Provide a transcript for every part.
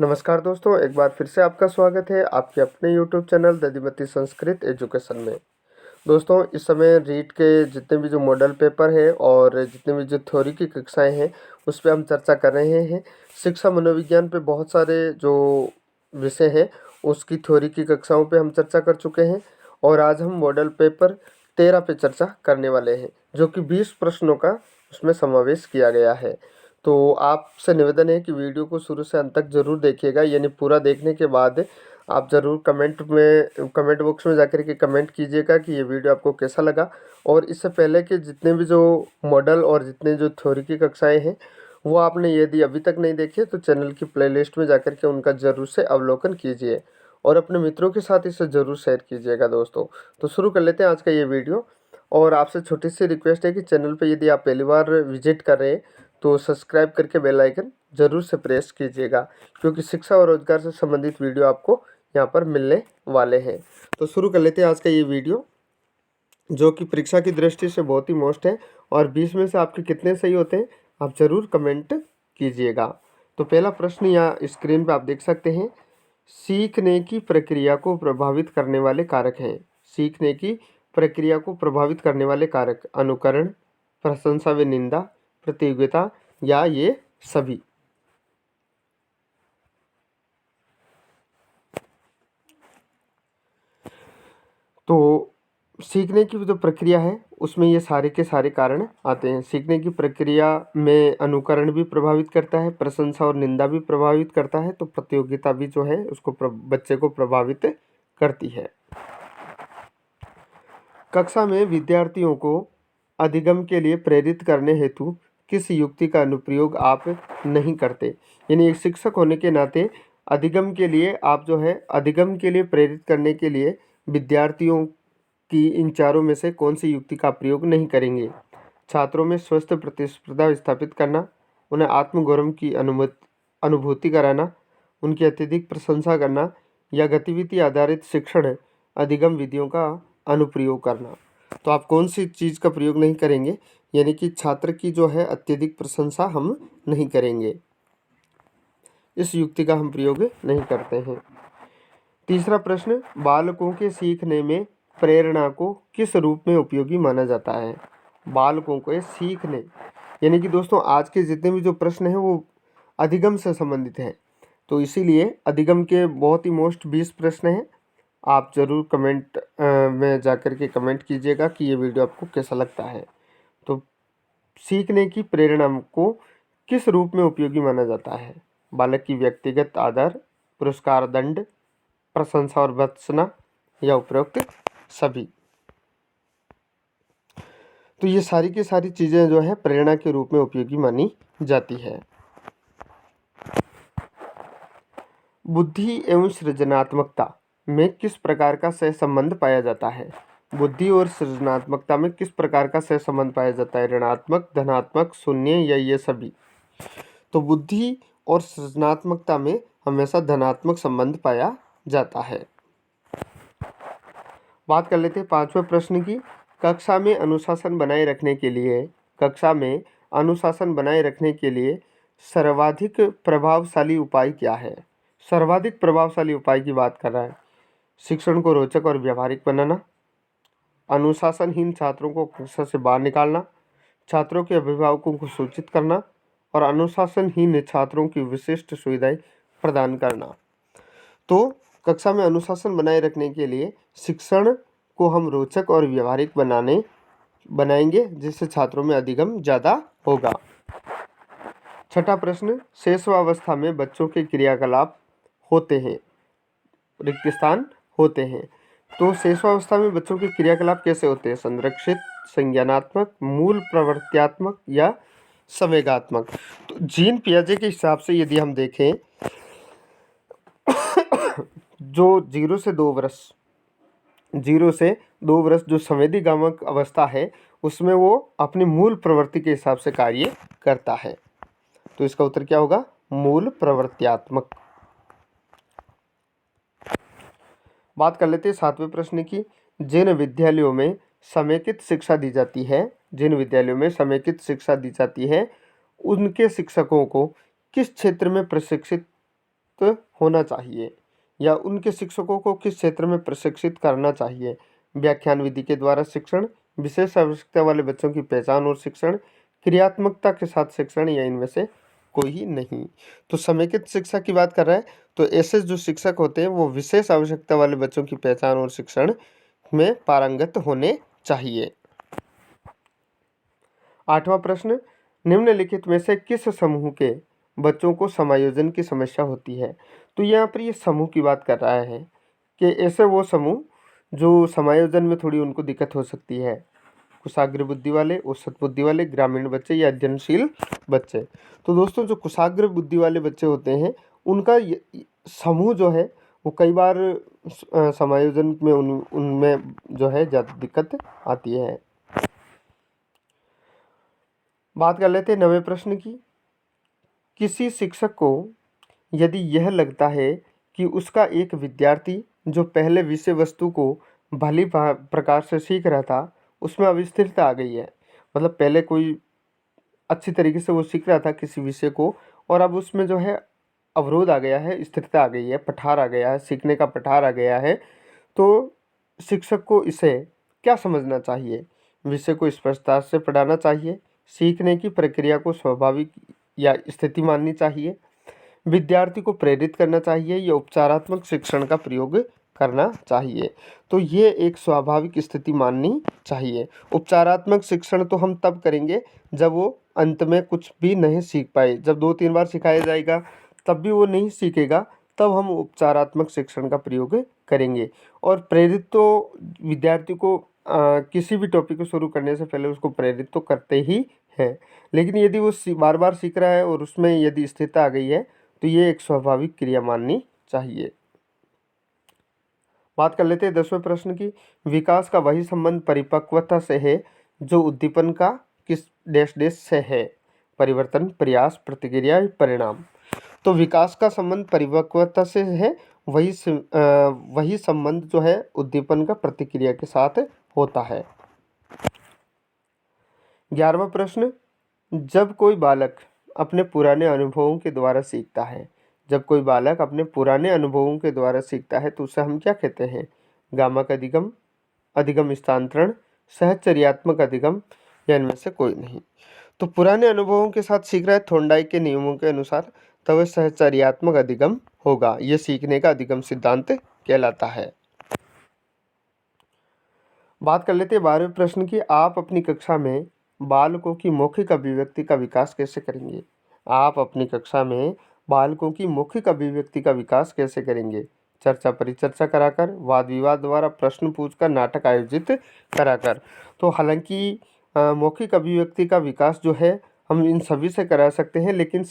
नमस्कार दोस्तों, एक बार फिर से आपका स्वागत है आपके अपने YouTube channel Dadhimati Sanskrit education में। दोस्तों, इस समय रीट के जितने भी जो मॉडल पेपर है और जितने भी जो थ्योरी की कक्षाएं हैं उस पे हम चर्चा कर रहे हैं। शिक्षा मनोविज्ञान पे बहुत सारे जो विषय हैं उसकी थ्योरी की कक्षाओं पे हम चर्चा कर चुके हैं और आज हम मॉडल पेपर 13 पे चर्चा करने वाले हैं, जो कि 20 प्रश्नों का उसमें समावेश किया गया है। तो आपसे निवेदन है कि वीडियो को शुरू से अंत तक ज़रूर देखिएगा, यानी पूरा देखने के बाद आप ज़रूर कमेंट बॉक्स में जाकर के कमेंट कीजिएगा कि ये वीडियो आपको कैसा लगा। और इससे पहले के जितने भी जो मॉडल और जितने जो थ्योरी की कक्षाएं हैं वो आपने यदि अभी तक नहीं देखे तो चैनल की प्लेलिस्ट में जाकर के उनका ज़रूर से अवलोकन कीजिए और अपने मित्रों के साथ इसे ज़रूर शेयर कीजिएगा दोस्तों। तो शुरू कर लेते हैं आज का ये वीडियो। और आपसे छोटी सी रिक्वेस्ट है कि चैनल पे यदि आप पहली बार विजिट कर रहे हैं तो सब्सक्राइब करके बेल आइकन ज़रूर से प्रेस कीजिएगा, क्योंकि शिक्षा और रोजगार से संबंधित वीडियो आपको यहाँ पर मिलने वाले हैं। तो शुरू कर लेते हैं आज का ये वीडियो, जो कि परीक्षा की दृष्टि से बहुत ही मोस्ट है और 20 में से आपके कितने सही होते हैं आप ज़रूर कमेंट कीजिएगा। तो पहला प्रश्न यहाँ स्क्रीन पे आप देख सकते हैं, सीखने की प्रक्रिया को प्रभावित करने वाले कारक हैं। सीखने की प्रक्रिया को प्रभावित करने वाले कारक अनुकरण, प्रशंसा व निंदा, प्रतियोगिता या ये सभी। तो सीखने की जो प्रक्रिया है उसमें ये सारे के सारे कारण आते हैं। सीखने की प्रक्रिया में अनुकरण भी प्रभावित करता है, प्रशंसा और निंदा भी प्रभावित करता है, तो प्रतियोगिता भी जो है उसको बच्चे को प्रभावित करती है। कक्षा में विद्यार्थियों को अधिगम के लिए प्रेरित करने हेतु किस युक्ति का अनुप्रयोग आप नहीं करते? यानी एक शिक्षक होने के नाते अधिगम के लिए आप जो है अधिगम के लिए प्रेरित करने के लिए विद्यार्थियों की इन चारों में से कौन सी युक्ति का प्रयोग नहीं करेंगे? छात्रों में स्वस्थ प्रतिस्पर्धा स्थापित करना, उन्हें आत्मगौरव की अनुभूति कराना, उनकी अत्यधिक प्रशंसा करना या गतिविधि आधारित शिक्षण अधिगम विधियों का अनुप्रयोग करना। तो आप कौन सी चीज़ का प्रयोग नहीं करेंगे? यानी कि छात्र की जो है अत्यधिक प्रशंसा हम नहीं करेंगे, इस युक्ति का हम प्रयोग नहीं करते हैं। तीसरा प्रश्न, बालकों के सीखने में प्रेरणा को किस रूप में उपयोगी माना जाता है? बालकों को सीखने, यानी कि दोस्तों आज के जितने भी जो प्रश्न हैं वो अधिगम से संबंधित हैं, तो इसीलिए अधिगम के बहुत ही मोस्ट 20 प्रश्न हैं। आप ज़रूर कमेंट में जाकर के कमेंट कीजिएगा कि ये वीडियो आपको कैसा लगता है। तो सीखने की प्रेरणा को किस रूप में उपयोगी माना जाता है? बालक की व्यक्तिगत आदर, पुरस्कार, दंड, प्रशंसा और भर्त्सना या उपरोक्त सभी। तो ये सारी की सारी चीज़ें जो है प्रेरणा के रूप में उपयोगी मानी जाती है। बुद्धि एवं सृजनात्मकता में किस प्रकार का सहसंबंध पाया जाता है? बुद्धि और सृजनात्मकता में किस प्रकार का सहसंबंध पाया जाता है? ऋणात्मक, धनात्मक, शून्य या ये सभी? तो बुद्धि और सृजनात्मकता में हमेशा धनात्मक संबंध पाया जाता है। बात कर लेते हैं पांचवें प्रश्न की। कक्षा में अनुशासन बनाए रखने के लिए सर्वाधिक प्रभावशाली उपाय क्या है? सर्वाधिक प्रभावशाली उपाय की बात कर रहा है। शिक्षण को रोचक और व्यावहारिक बनाना, अनुशासनहीन छात्रों को कक्षा से बाहर निकालना, छात्रों के अभिभावकों को सूचित करना और अनुशासनहीन छात्रों की विशिष्ट सुविधाएं प्रदान करना। तो कक्षा में अनुशासन बनाए रखने के लिए शिक्षण को हम रोचक और व्यावहारिक बनाएंगे, जिससे छात्रों में अधिगम ज़्यादा होगा। छठा प्रश्न, शैशवावस्था में बच्चों के क्रियाकलाप होते हैं, रिक्त स्थान होते हैं। तो शैशवावस्था में बच्चों के क्रियाकलाप कैसे होते हैं? संरक्षित, संज्ञानात्मक, मूल प्रवृत्त्यात्मक या संवेगात्मक। तो जीन पियाजे के हिसाब से यदि हम देखें जो 0 से 2 वर्ष जो संवेदीगामक अवस्था है उसमें वो अपनी मूल प्रवृत्ति के हिसाब से कार्य करता है। तो इसका उत्तर क्या होगा? मूल प्रवृत्त्यात्मक। बात कर लेते हैं सातवें प्रश्न की। जिन विद्यालयों में समेकित शिक्षा दी जाती है उनके शिक्षकों को किस क्षेत्र में प्रशिक्षित उपयुक्त होना चाहिए, या उनके शिक्षकों को किस क्षेत्र में प्रशिक्षित करना चाहिए। व्याख्यान विधि के द्वारा शिक्षण, विशेष आवश्यकता वाले बच्चों की पहचान और शिक्षण, क्रियात्मकता के साथ शिक्षण, या इनमें से कोई ही नहीं। तो समेकित शिक्षा की बात कर रहा है, तो ऐसे जो शिक्षक होते हैं वो विशेष आवश्यकता वाले बच्चों की पहचान और शिक्षण में पारंगत होने चाहिए। 8वां प्रश्न, निम्नलिखित में से किस समूह के बच्चों को समायोजन की समस्या होती है। तो यहाँ पर ये समूह की बात कर रहा है कि ऐसे वो समूह जो समायोजन में थोड़ी उनको दिक्कत हो सकती है। कुशाग्र बुद्धि वाले, औसत बुद्धि वाले, ग्रामीण बच्चे, या अध्ययनशील बच्चे। तो दोस्तों जो कुशाग्र बुद्धि वाले बच्चे होते हैं उनका समूह जो है वो कई बार समायोजन में उनमें जो है ज़्यादा दिक्कत आती है। बात कर लेते हैं 9वें प्रश्न की। किसी शिक्षक को यदि यह लगता है कि उसका एक विद्यार्थी जो पहले विषय वस्तु को भली प्रकार से सीख रहा था उसमें अब स्थिरता आ गई है, मतलब पहले कोई अच्छी तरीके से वो सीख रहा था किसी विषय को, और अब उसमें जो है अवरोध आ गया है, स्थिरता आ गई है, पठार आ गया है, सीखने का पठार आ गया है, तो शिक्षक को इसे क्या समझना चाहिए। विषय को स्पष्टता से पढ़ाना चाहिए, सीखने की प्रक्रिया को स्वाभाविक या स्थिति माननी चाहिए, विद्यार्थी को प्रेरित करना चाहिए, या उपचारात्मक शिक्षण का प्रयोग करना चाहिए। तो ये एक स्वाभाविक स्थिति माननी चाहिए। उपचारात्मक शिक्षण तो हम तब करेंगे जब वो अंत में कुछ भी नहीं सीख पाए, जब 2-3 बार सिखाया जाएगा तब भी वो नहीं सीखेगा, तब हम उपचारात्मक शिक्षण का प्रयोग करेंगे। और प्रेरित तो विद्यार्थी को किसी भी टॉपिक को शुरू करने से पहले उसको प्रेरित तो करते ही हैं, लेकिन यदि वो बार बार सीख रहा है और उसमें यदि स्थिरता आ गई है तो ये एक स्वाभाविक क्रिया माननी चाहिए। बात कर लेते हैं 10वें प्रश्न की। विकास का वही संबंध परिपक्वता से है जो उद्दीपन का किस डैश डैश से है। परिवर्तन, प्रयास, प्रतिक्रिया, परिणाम। तो विकास का संबंध परिपक्वता से है, वही संबंध जो है उद्दीपन का प्रतिक्रिया के साथ होता है। 11वां प्रश्न, जब कोई बालक अपने पुराने अनुभवों के द्वारा सीखता है, जब कोई बालक अपने पुराने अनुभवों के द्वारा सीखता है तो उसे हम क्या कहते हैं। गामक अधिगम, अधिगम स्थानांतरण, सहचर्यात्मक अधिगम, या इनमें से कोई नहीं। तो पुराने अनुभवों के साथ सीख रहा है थोंडाई के नियमों के अनुसार, तब वह सहचर्यात्मक अधिगम होगा। यह सीखने का अधिगम सिद्धांत कहलाता है। बात कर लेते हैं 12वें प्रश्न की। आप अपनी कक्षा में बालकों की मौखिक अभिव्यक्ति का विकास कैसे करेंगे। आप अपनी कक्षा में बालकों की मौखिक अभिव्यक्ति का विकास कैसे करेंगे। चर्चा परिचर्चा कराकर, वाद विवाद द्वारा, प्रश्न पूछकर, नाटक आयोजित कराकर। तो हालांकि मौखिक अभिव्यक्ति का विकास जो है हम इन सभी से करा सकते हैं, लेकिन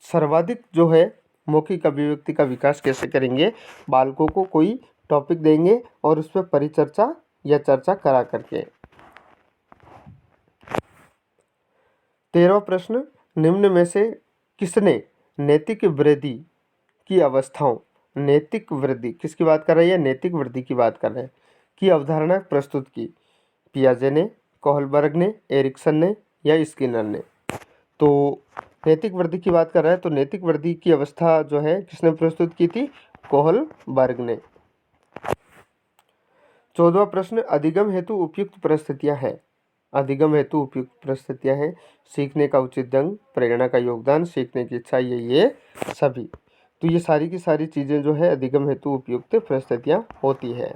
सर्वाधिक जो है मौखिक अभिव्यक्ति का विकास कैसे करेंगे। बालकों को कोई टॉपिक देंगे और उस पर परिचर्चा या चर्चा करा करके। 13वां प्रश्न, निम्न में से किसने नैतिक वृद्धि की अवस्थाओं, नैतिक वृद्धि किसकी बात कर रही है, नैतिक वृद्धि की बात कर रहे हैं, की अवधारणा प्रस्तुत की। पियाजे ने, कोहलबर्ग ने, एरिक्सन ने, या स्किनर ने। तो नैतिक वृद्धि की बात कर रहा है, तो नैतिक वृद्धि की अवस्था जो है किसने प्रस्तुत की थी, कोहलबर्ग ने। 14वां प्रश्न, अधिगम हेतु उपयुक्त परिस्थितियां हैं। अधिगम हेतु उपयुक्त परिस्थितियां हैं सीखने का उचित ढंग, प्रेरणा का योगदान, सीखने की इच्छा, ये सभी। तो ये सारी की सारी चीज़ें जो है अधिगम हेतु उपयुक्त परिस्थितियां होती है।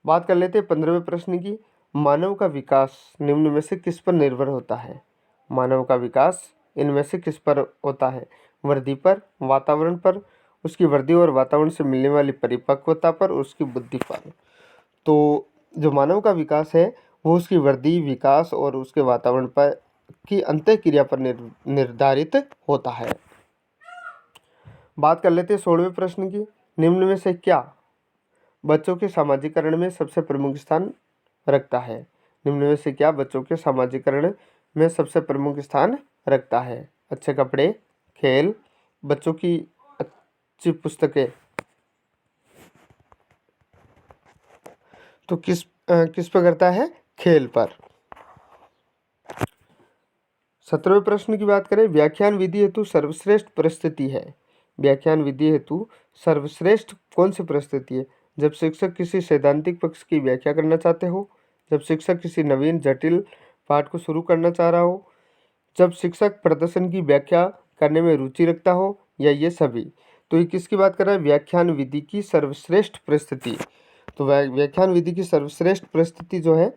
बात कर लेते हैं 15वें प्रश्न की। मानव का विकास निम्न में से किस पर निर्भर होता है। मानव का विकास इनमें से किस पर होता है। वृद्धि पर, वातावरण पर, उसकी वृद्धि और वातावरण से मिलने वाली परिपक्वता पर, उसकी बुद्धि पर। तो जो मानव का विकास है वो उसकी वृद्धि, विकास और उसके वातावरण पर की अंतःक्रिया पर निर्धारित होता है। बात कर लेते हैं 16वें प्रश्न की। निम्न में से क्या बच्चों के सामाजिकरण में सबसे प्रमुख स्थान रखता है। निम्न में से क्या बच्चों के सामाजिकरण में सबसे प्रमुख स्थान रखता है। अच्छे कपड़े, खेल, बच्चों की अच्छी पुस्तकें। तो किस पर करता है, खेल पर। 17वें प्रश्न की बात करें, व्याख्यान विधि हेतु सर्वश्रेष्ठ परिस्थिति है। व्याख्यान विधि हेतु सर्वश्रेष्ठ कौन सी परिस्थिति है? जब शिक्षक किसी सैद्धांतिक पक्ष की व्याख्या करना चाहते हो, जब शिक्षक किसी नवीन जटिल पाठ को शुरू करना चाह रहा हो, जब शिक्षक प्रदर्शन की व्याख्या करने में रुचि रखता हो, या ये सभी। तो ये किसकी बात कर रहा है? व्याख्यान विधि की सर्वश्रेष्ठ परिस्थिति। तो व्याख्यान विधि की सर्वश्रेष्ठ परिस्थिति जो है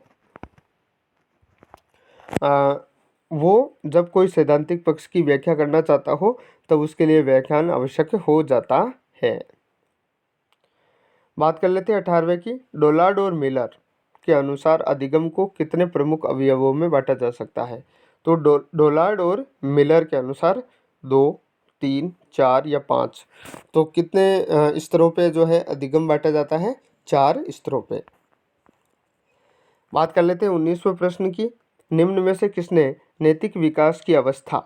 वो जब कोई सैद्धांतिक पक्ष की व्याख्या करना चाहता हो तब उसके लिए व्याख्यान आवश्यक हो जाता है। बात कर लेते हैं 18वें की। डोलार्ड और मिलर के अनुसार अधिगम को कितने प्रमुख अवयवों में बांटा जा सकता है? तो डोलार्ड और मिलर के अनुसार 2, 3, 4 या 5। तो कितने स्तरों पे जो है अधिगम बांटा जाता है? 4 स्तरों पे। बात कर लेते हैं 19वें प्रश्न की। निम्न में से किसने नैतिक विकास की अवस्था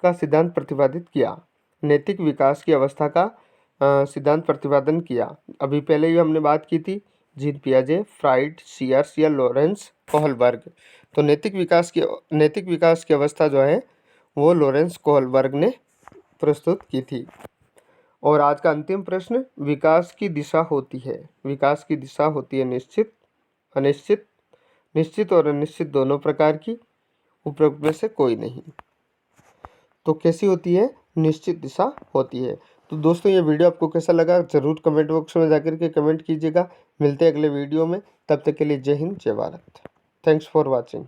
का सिद्धांत प्रतिपादित किया? नैतिक विकास की अवस्था का सिद्धांत प्रतिपादन किया। अभी पहले ही हमने बात की थी, जीन पियाजे, फ्राइड, सीयर्स या लॉरेंस कोहलबर्ग। तो नैतिक विकास की अवस्था जो है वो लॉरेंस कोहलबर्ग ने प्रस्तुत की थी। और आज का अंतिम प्रश्न, विकास की दिशा होती है निश्चित, अनिश्चित, निश्चित और अनिश्चित दोनों प्रकार की, उपरोक्त में से कोई नहीं। तो कैसी होती है? निश्चित दिशा होती है। तो दोस्तों ये वीडियो आपको कैसा लगा ज़रूर कमेंट बॉक्स में जाकर के कमेंट कीजिएगा। मिलते हैं अगले वीडियो में, तब तक के लिए जय हिंद, जय भारत। Thanks for watching.